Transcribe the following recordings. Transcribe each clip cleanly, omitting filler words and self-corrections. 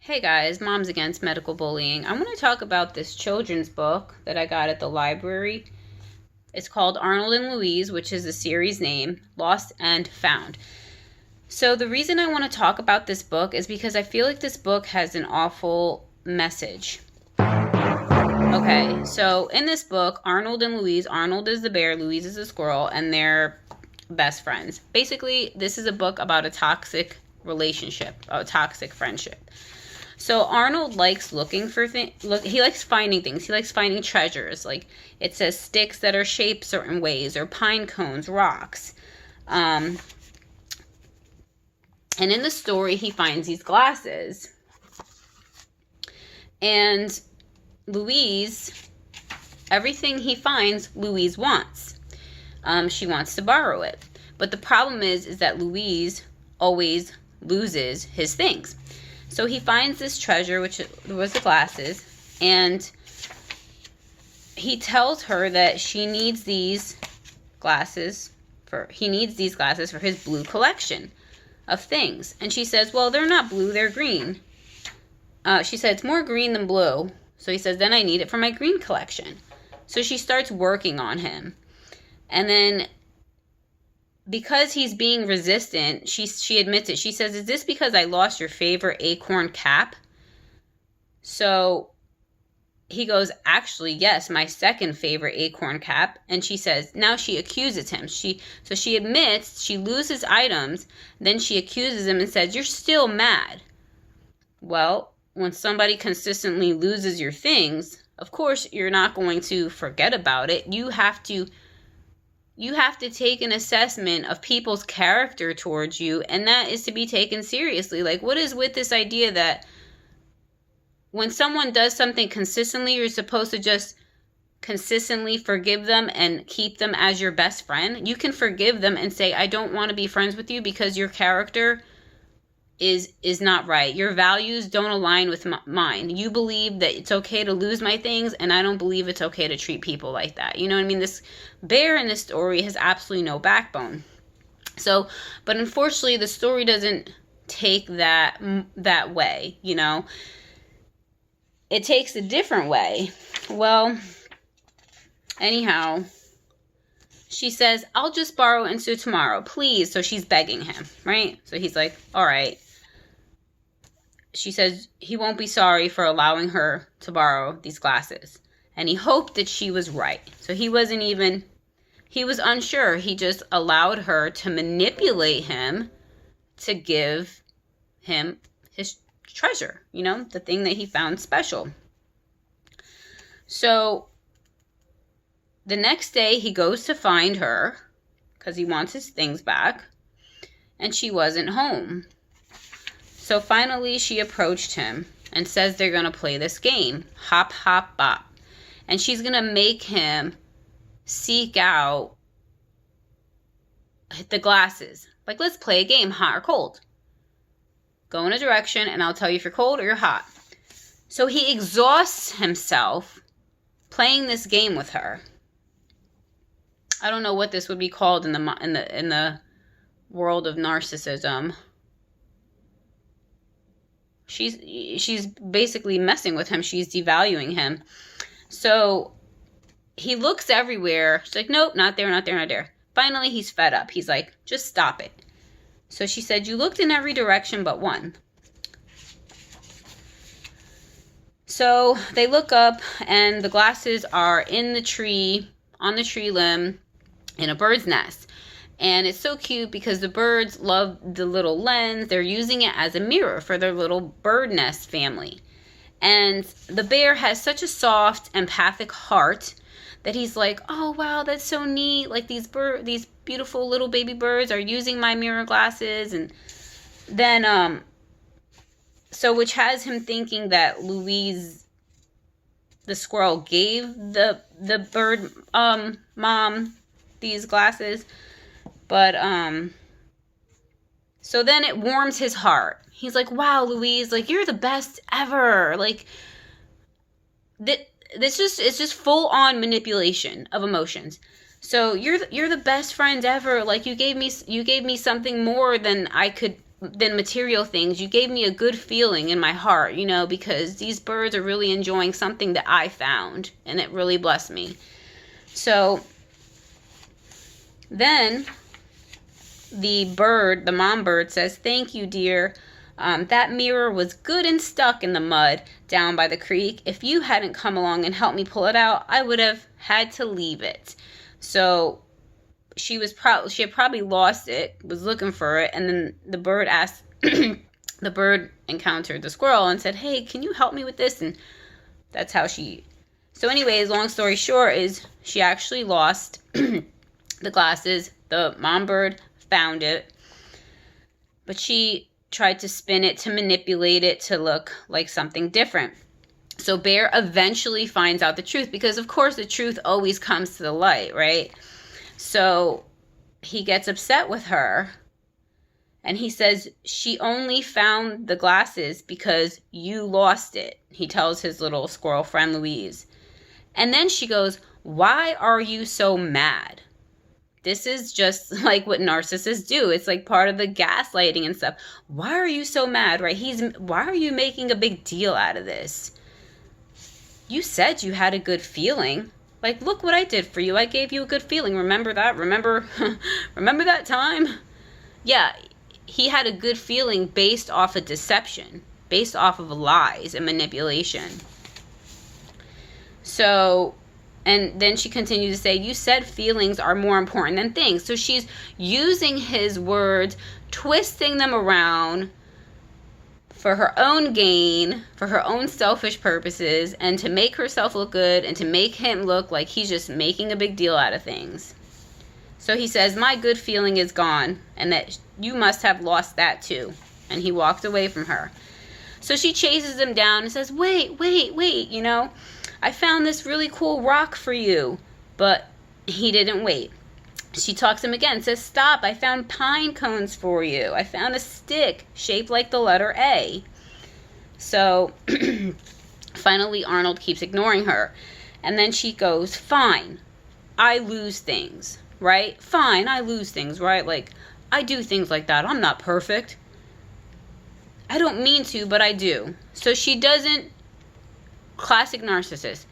Hey guys, Moms Against Medical Bullying. I want to talk about this children's book that I got at the library. It's called Arnold and Louise, which is the series name, Lost and Found. So the reason I want to talk about this book is because I feel like this book has an awful message. Okay, so in this book, Arnold and Louise, Arnold is the bear, Louise is the squirrel, and they're best friends. Basically, this is a book about a toxic relationship, a toxic friendship. So Arnold likes looking for things. He likes finding things. He likes finding treasures. Like it says sticks that are shaped certain ways, or pine cones, rocks. And in the story, he finds these glasses. And Louise, everything he finds, Louise wants. She wants to borrow it. But the problem is that Louise always loses his things. So he finds this treasure, which was the glasses, and he tells her that she needs these glasses for his blue collection of things. And she says, well, they're not blue, they're green. She said, it's more green than blue. So he says, then I need it for my green collection. So she starts working on him. And then because he's being resistant, she admits it. She says, is this because I lost your favorite acorn cap? So he goes, actually, yes, my second favorite acorn cap. And she says, now she accuses him. So she admits she loses items. Then she accuses him and says, you're still mad. Well, when somebody consistently loses your things, of course, you're not going to forget about it. You have to take an assessment of people's character towards you, and that is to be taken seriously. Like, what is with this idea that when someone does something consistently, you're supposed to just consistently forgive them and keep them as your best friend? You can forgive them and say, I don't want to be friends with you because your character is not right. Your values don't align with mine. You believe that it's okay to lose my things, and I don't believe it's okay to treat people like that. You know what I mean? This bear in this story has absolutely no backbone. So, but unfortunately, the story doesn't take that way, you know? It takes a different way. Well, anyhow, she says, I'll just borrow until tomorrow, please. So she's begging him, right? So he's like, all right. She says he won't be sorry for allowing her to borrow these glasses. And he hoped that she was right. So he was unsure. He just allowed her to manipulate him to give him his treasure, you know, the thing that he found special. So the next day he goes to find her because he wants his things back, and she wasn't home. So finally she approached him and says they're going to play this game, Hop, Hop, Bop. And she's going to make him seek out the glasses. Like, let's play a game, hot or cold. Go in a direction and I'll tell you if you're cold or you're hot. So he exhausts himself playing this game with her. I don't know what this would be called in the world of narcissism. She's basically messing with him. She's devaluing him. So he looks everywhere. She's like, nope, not there, not there, not there. Finally, he's fed up. He's like, just stop it. So she said, you looked in every direction but one. So they look up, and the glasses are in the tree, on the tree limb, in a bird's nest. And it's so cute because the birds love the little lens. They're using it as a mirror for their little bird nest family. And the bear has such a soft, empathic heart that he's like, oh, wow, that's so neat. Like these beautiful little baby birds are using my mirror glasses. And then, so which has him thinking that Louise, the squirrel, gave the bird mom these glasses. But, so then it warms his heart. He's like, wow, Louise, like, you're the best ever. Like, it's just full on manipulation of emotions. So you're the best friend ever. Like, you gave me something more than I could than material things. You gave me a good feeling in my heart, you know, because these birds are really enjoying something that I found, and it really blessed me. So then the mom bird says, "Thank you, dear. That mirror was good and stuck in the mud down by the creek. If you hadn't come along and helped me pull it out, I would have had to leave it." So she had probably lost it, was looking for it, and then the bird asked, the bird encountered the squirrel and said, "Hey, can you help me with this?" And that's how so anyways, long story short is she actually lost the glasses. The mom bird found it, but she tried to spin it, to manipulate it to look like something different. So Bear eventually finds out the truth, because of course the truth always comes to the light, right? So he gets upset with her, and he says, "She only found the glasses because you lost it," he tells his little squirrel friend Louise. And then she goes, "Why are you so mad?" This is just like what narcissists do. It's like part of the gaslighting and stuff. Why are you so mad, right? Why are you making a big deal out of this? You said you had a good feeling. Like, look what I did for you. I gave you a good feeling. Remember that? Remember that time? Yeah, he had a good feeling based off of deception, based off of lies and manipulation. So, and then she continued to say, "You said feelings are more important than things." So she's using his words, twisting them around for her own gain, for her own selfish purposes, and to make herself look good, and to make him look like he's just making a big deal out of things. So he says, "My good feeling is gone, and that you must have lost that too." And he walked away from her. So she chases him down and says, wait, you know, "I found this really cool rock for you." But he didn't wait. She talks to him again, says, "Stop, I found pine cones for you. I found a stick shaped like the letter A." So finally Arnold keeps ignoring her. And then she goes, "Fine, I lose things, right? Fine, I lose things, right? Like, I do things like that. I'm not perfect. I don't mean to, but I do." So she doesn't, classic narcissist,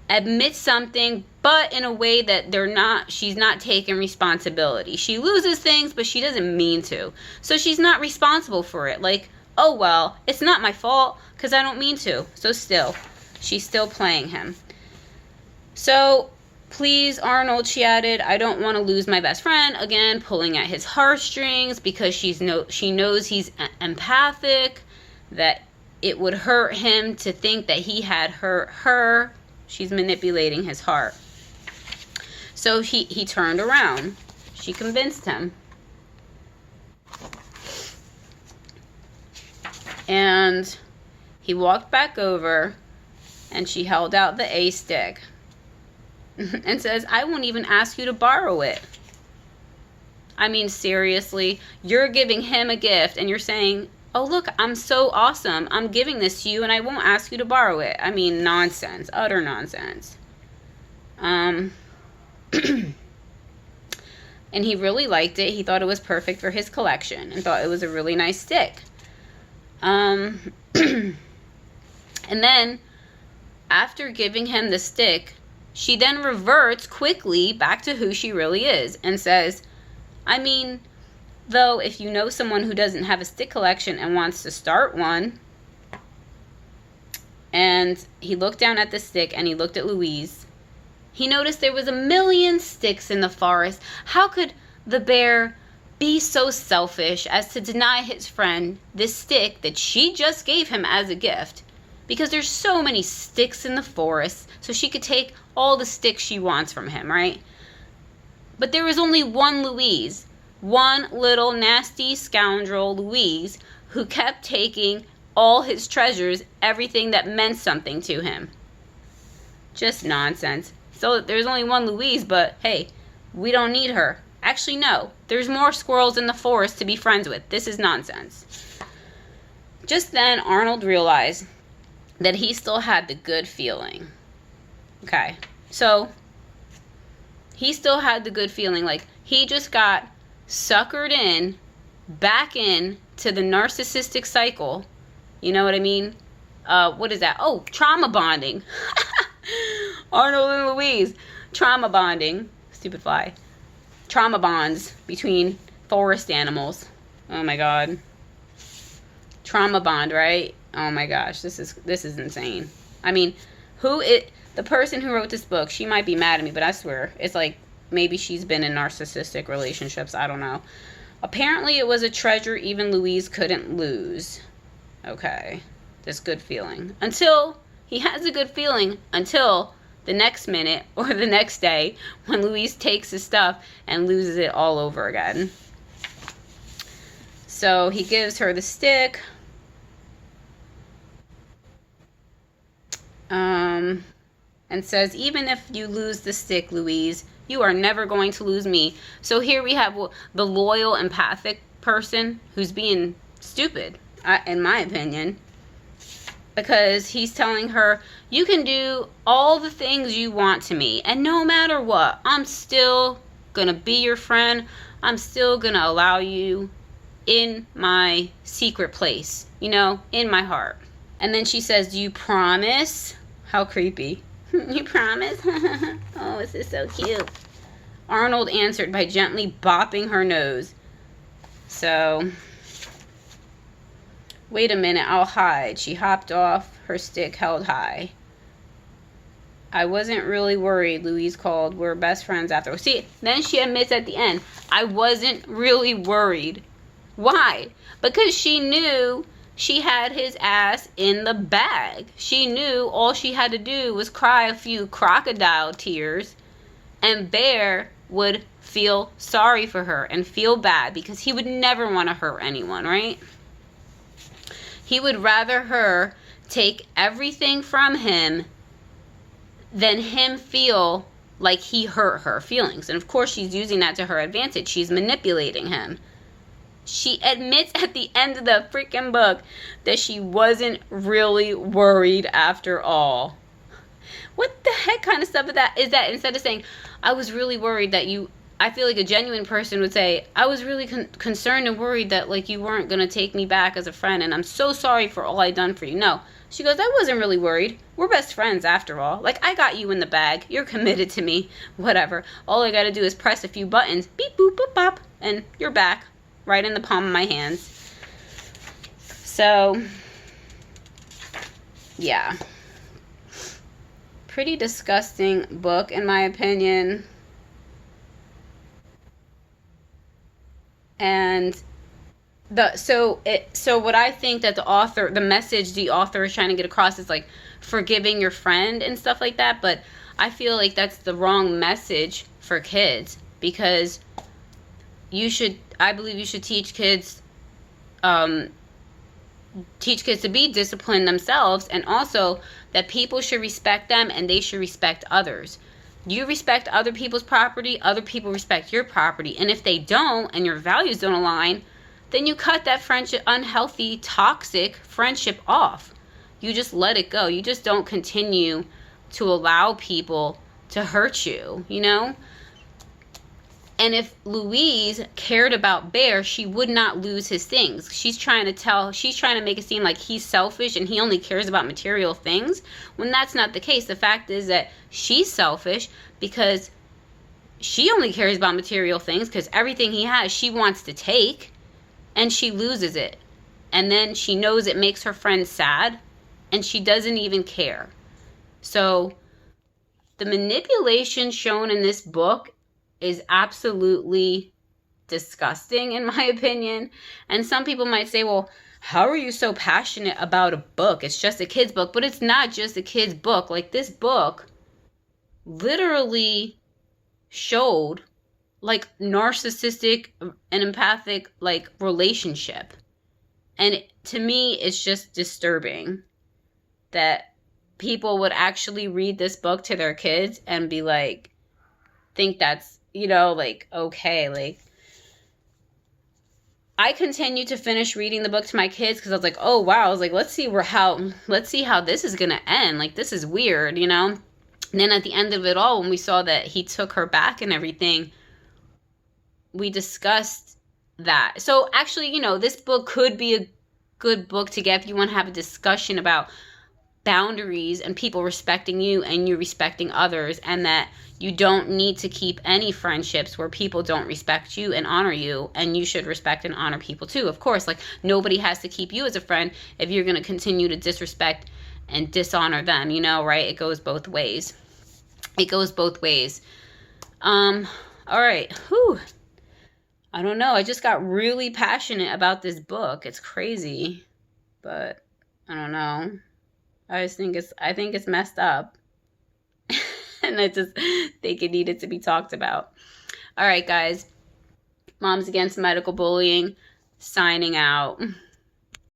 admit something, but in a way that she's not taking responsibility. She loses things, but she doesn't mean to. So she's not responsible for it. Like, oh, well, it's not my fault because I don't mean to. So she's still playing him. So, "Please, Arnold," she added, "I don't want to lose my best friend." Again, pulling at his heartstrings, because she knows he's empathic, that it would hurt him to think that he had hurt her. She's manipulating his heart. So he turned around. She convinced him. And he walked back over, and she held out the A stick and says, "I won't even ask you to borrow it." I mean, seriously, you're giving him a gift and you're saying, "Oh, look, I'm so awesome. I'm giving this to you and I won't ask you to borrow it." I mean, nonsense. Utter nonsense. And he really liked it. He thought it was perfect for his collection and thought it was a really nice stick. And then, after giving him the stick, she then reverts quickly back to who she really is and says, "I mean, though, if you know someone who doesn't have a stick collection and wants to start one." And he looked down at the stick and he looked at Louise. He noticed there was 1,000,000 sticks in the forest. How could the bear be so selfish as to deny his friend this stick that she just gave him as a gift? Because there's so many sticks in the forest, so she could take all the sticks she wants from him, right? But there was only one Louise. One little nasty scoundrel, Louise, who kept taking all his treasures, everything that meant something to him. Just nonsense. So there's only one Louise, but hey, we don't need her. Actually, no. There's more squirrels in the forest to be friends with. This is nonsense. Just then, Arnold realized that he still had the good feeling. Okay, so he still had the good feeling. Like, he just got suckered in back in to the narcissistic cycle. You know what I mean? What is that? Oh, trauma bonding. Arnold and Louise. Trauma bonding. Stupid fly. Trauma bonds between forest animals. Oh my god. Trauma bond, right? Oh my gosh, this is insane. I mean, the person who wrote this book, she might be mad at me, but I swear, it's like maybe she's been in narcissistic relationships. I don't know. Apparently it was a treasure even Louise couldn't lose. Okay. This good feeling. He has a good feeling until the next minute or the next day when Louise takes his stuff and loses it all over again. So he gives her the stick. And says, even if you lose the stick, Louise, you are never going to lose me. So here we have the loyal, empathic person who's being stupid, in my opinion. Because he's telling her, you can do all the things you want to me. And no matter what, I'm still going to be your friend. I'm still going to allow you in my secret place. In my heart. And then she says, do you promise? How creepy. You promise? Oh, this is so cute. Arnold answered by gently bopping her nose. So, wait a minute, I'll hide. She hopped off, her stick held high. I wasn't really worried, Louise called. We're best friends after. See, then she admits at the end, I wasn't really worried. Why? Because she knew she had his ass in the bag. She knew all she had to do was cry a few crocodile tears and Bear would feel sorry for her and feel bad because he would never want to hurt anyone, right? He would rather her take everything from him than him feel like he hurt her feelings. And of course, she's using that to her advantage. She's manipulating him. She admits at the end of the freaking book that she wasn't really worried after all. What the heck kind of stuff is that? Instead of saying, I was really worried that you... I feel like a genuine person would say, I was really concerned and worried that like you weren't going to take me back as a friend. And I'm so sorry for all I done for you. No. She goes, I wasn't really worried. We're best friends after all. Like, I got you in the bag. You're committed to me. Whatever. All I got to do is press a few buttons. Beep, boop, boop, bop. And you're back. Right in the palm of my hands. So, yeah. Pretty disgusting book, in my opinion. And so what I think that the message the author is trying to get across is like forgiving your friend and stuff like that. But I feel like that's the wrong message for kids, because I believe you should teach kids to be disciplined themselves, and also that people should respect them and they should respect others. You respect other people's property, other people respect your property. And if they don't, and your values don't align, then you cut that friendship, unhealthy, toxic friendship off. You just let it go. You just don't continue to allow people to hurt you, And if Louise cared about Bear, she would not lose his things. She's trying to make it seem like he's selfish and he only cares about material things, when that's not the case. The fact is that she's selfish because she only cares about material things, because everything he has, she wants to take, and she loses it. And then she knows it makes her friend sad, and she doesn't even care. So the manipulation shown in this book is absolutely disgusting, in my opinion. And some people might say, well, how are you so passionate about a book? It's just a kid's book. But it's not just a kid's book. Like, this book literally showed like narcissistic and empathic like relationship. And to me, it's just disturbing that people would actually read this book to their kids and be like, think that's, like, okay. Like, I continued to finish reading the book to my kids because I was like, oh wow, I was like, let's see how this is gonna end. Like, this is weird, And then at the end of it all, when we saw that he took her back and everything, we discussed that. So actually, you know, this book could be a good book to get if you want to have a discussion about boundaries and people respecting you and you respecting others, and that you don't need to keep any friendships where people don't respect you and honor you, and you should respect and honor people too. Of course, like, nobody has to keep you as a friend if you're going to continue to disrespect and dishonor them, you know, right? It goes both ways. It goes both ways. All right. Whew. I don't know. I just got really passionate about this book. It's crazy, but I don't know. I think it's messed up. And I just think it needed to be talked about. All right, guys. Moms Against Medical Bullying, signing out.